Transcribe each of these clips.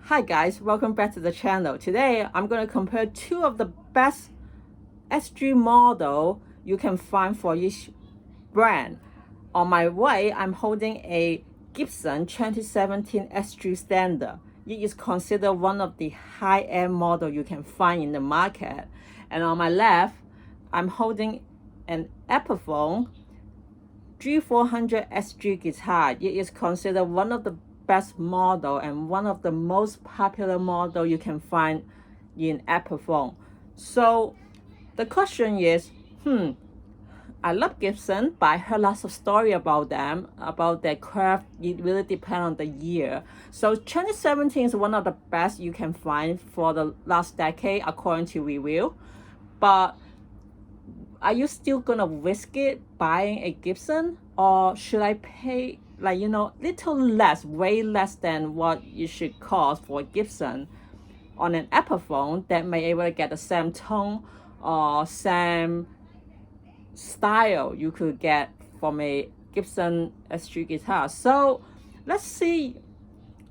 Hi guys, welcome back to the channel. Today I'm going to compare two of the best SG model you can find for each brand. On my right, I'm holding a Gibson 2017 SG Standard. It is considered one of the high-end model you can find in the market. And on my left, I'm holding an Epiphone G400 SG guitar. It is considered one of the best model and one of the most popular model you can find in Epiphone. So the question is, I love Gibson, but I heard lots of story about them, about their craft. It really depends on the year. So 2017 is one of the best you can find for the last decade according to review. But are you still gonna risk it buying a Gibson, or should I pay little less, way less than what it should cost for a Gibson on an Epiphone that may able to get the same tone or same style you could get from a Gibson SG guitar? So let's see.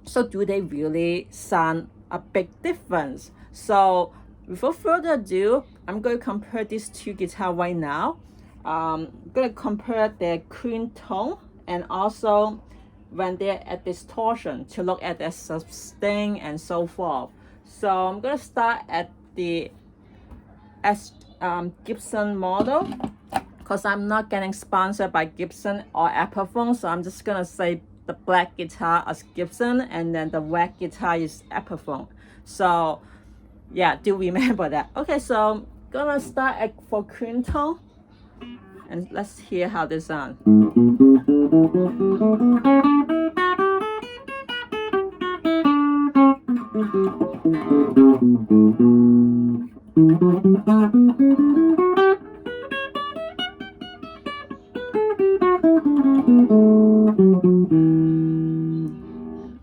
So do they really sound a big difference? So without further ado, I'm going to compare these two guitars right now. I'm going to compare their clean tone and also when they're at distortion to look at their sustain and so forth. So I'm going to start at the Gibson model because I'm not getting sponsored by Gibson or Epiphone, so I'm just going to say the black guitar as Gibson and then the red guitar is Epiphone. So yeah, do remember that. Okay, so I'm gonna start for cream tone and let's hear how this sounds.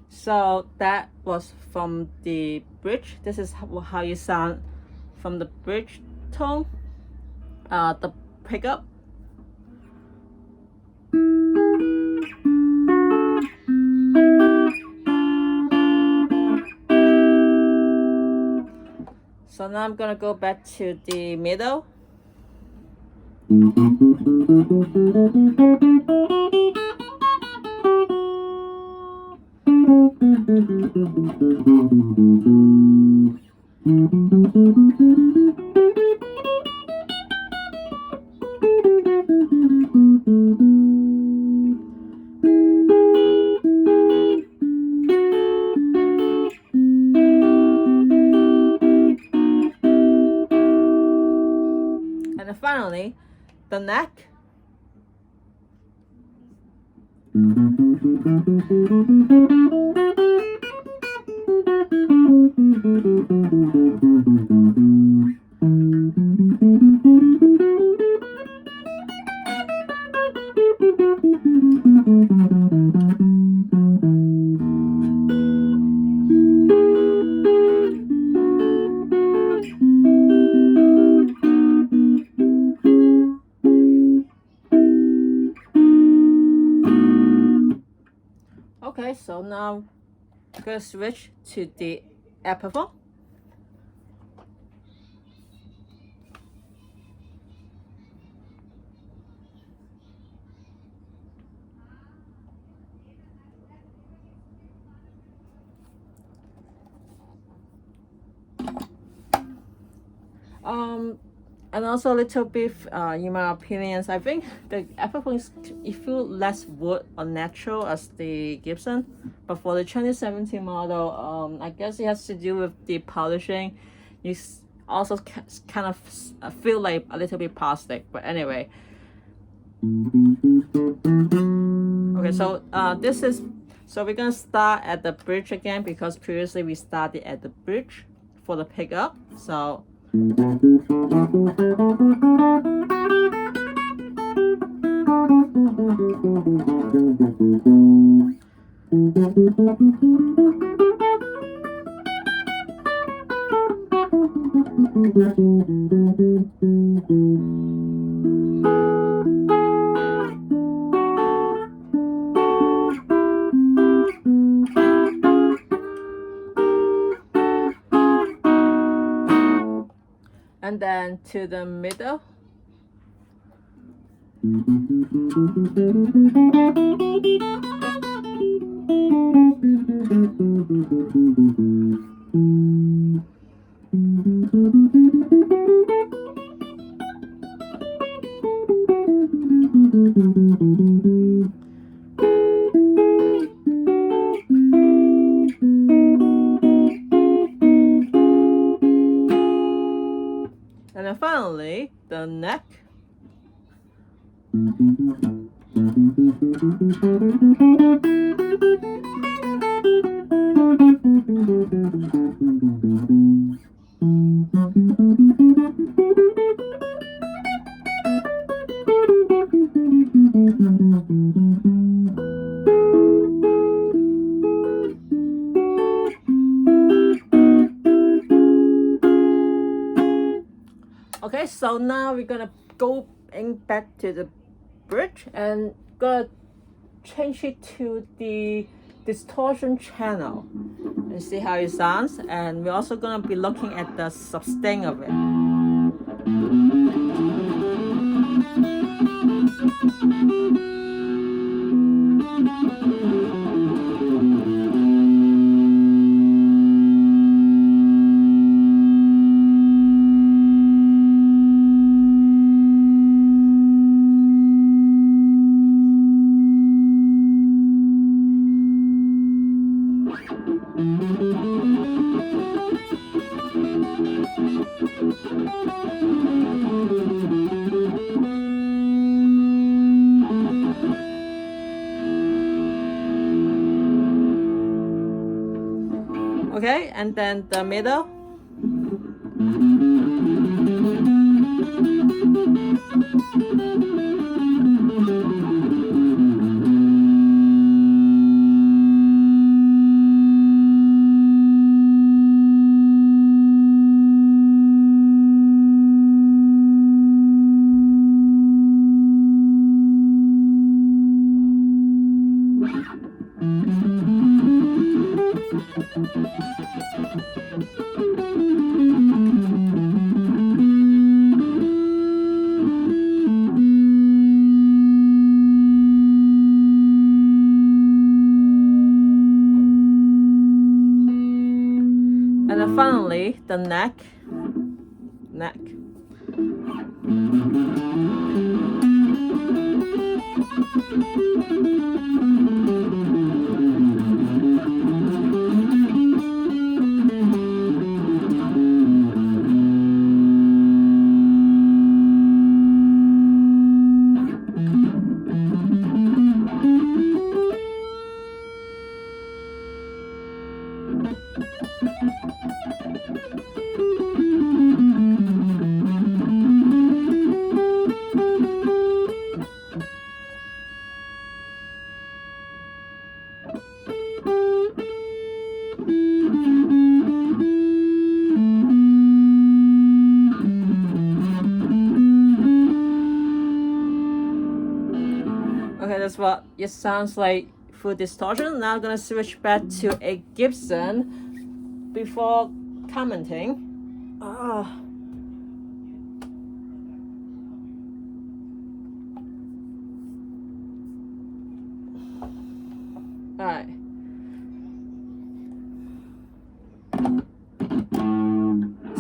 So that was from the bridge. This is how you sound from the bridge tone. The pickup. So now I'm gonna go back to the middle. And then finally, the neck. Okay, so now I'm gonna switch to the Epiphone. And also a little bit, in my opinions, I think the Epiphone it feels less wood or natural as the Gibson, but for the 2017 model, I guess it has to do with the polishing. You also kind of feel like a little bit plastic, but anyway. Okay, so so we're gonna start at the bridge again because previously we started at the bridge for the pickup. So and then to the middle. And then finally, the neck. Okay, so now we're gonna go back to the bridge and gonna change it to the distortion channel and see how it sounds. And we're also gonna be looking at the sustain of it. Okay, and then the middle. And then finally, the neck. Okay, that's what it sounds like for distortion. Now I'm gonna switch back to a Gibson before commenting. Alright.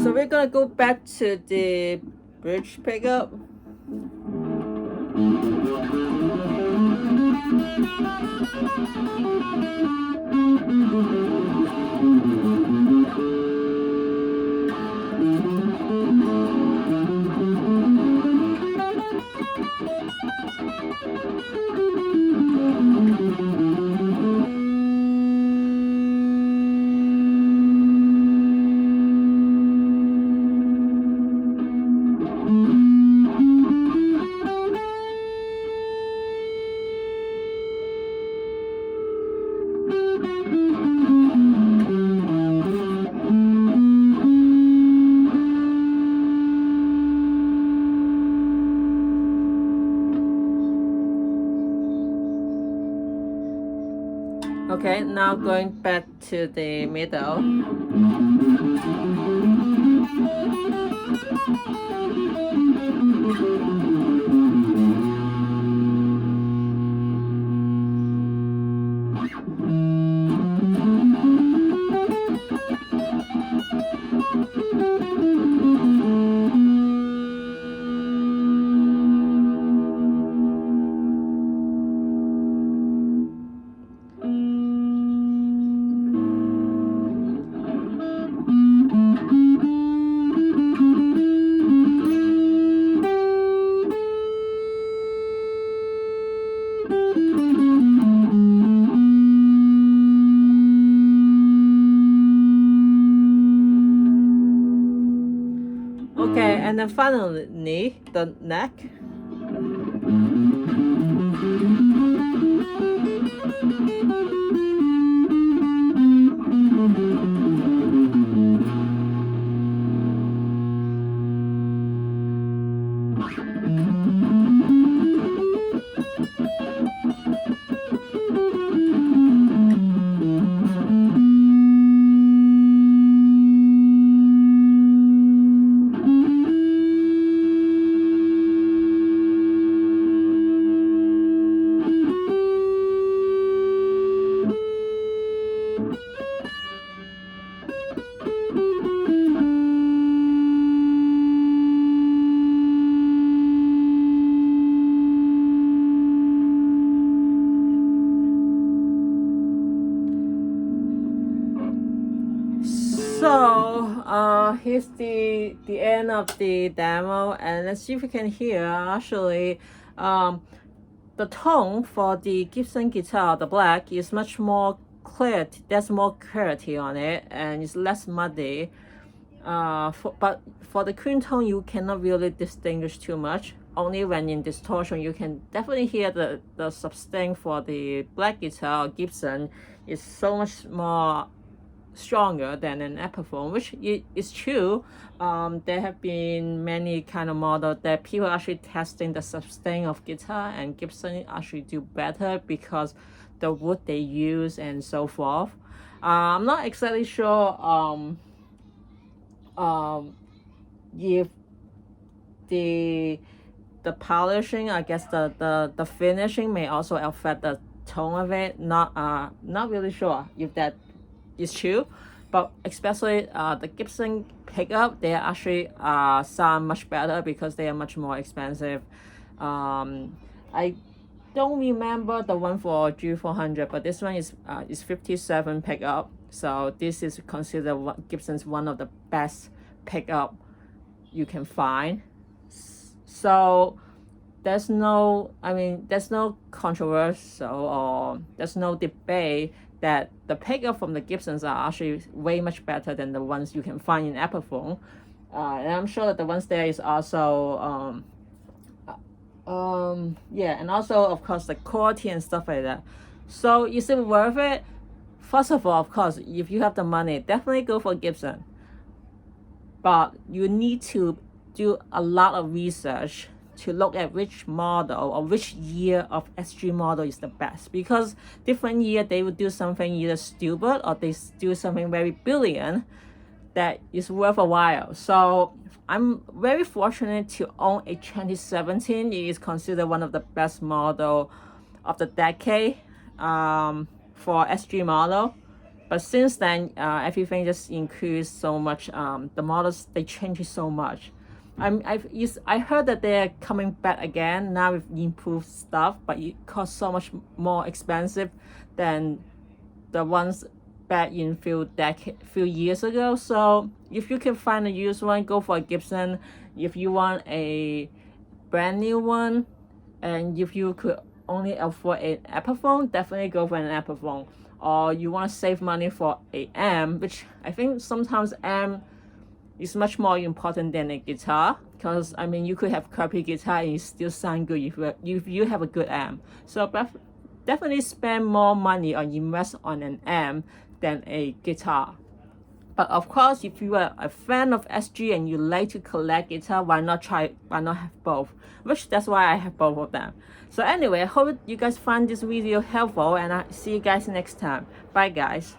So we're gonna go back to the bridge pickup. Okay, now going back to the middle. and then finally the neck. So here's the end of the demo, and let's see if we can hear actually the tone for the Gibson guitar, the black, is much more clear. There's more clarity on it and it's less muddy. But for the cream tone, you cannot really distinguish too much. Only when in distortion, you can definitely hear the sustain for the black guitar Gibson is so much more stronger than an Epiphone, which is true. There have been many kind of models that people actually testing the sustain of guitar, and Gibson actually do better because the wood they use and so forth. I'm not exactly sure if the polishing, I guess the finishing may also affect the tone of it. Not really sure if that is true, but especially the Gibson pickup, they actually sound much better because they are much more expensive. I don't remember the one for G400, but this one is 57 pickup, so this is considered Gibson's one of the best pickup you can find. So there's no controversy or there's no debate that the pickup from the Gibsons are actually way much better than the ones you can find in Epiphone. And I'm sure that the ones there is also yeah, and also of course the quality and stuff like that. So is it worth it? First of all, of course, if you have the money, definitely go for Gibson, but you need to do a lot of research to look at which model or which year of SG model is the best, because different year they will do something either stupid or they do something very brilliant that is worth a while. So I'm very fortunate to own a 2017. It is considered one of the best model of the decade for SG model. But since then, everything just increased so much. The models, they change so much. I heard that they're coming back again now with improved stuff, but it costs so much more expensive than the ones back in few years ago. So if you can find a used one, go for a Gibson. If you want a brand new one, and if you could only afford an Epiphone, definitely go for an Epiphone. Or you want to save money for a amp, which I think sometimes amp is much more important than a guitar, because I mean you could have crappy guitar and it still sound good if you have a good amp. So definitely spend more money or invest on an amp than a guitar. But of course, if you are a fan of SG and you like to collect guitar, why not have both? Which that's why I have both of them. So anyway, I hope you guys find this video helpful, and I see you guys next time. Bye guys.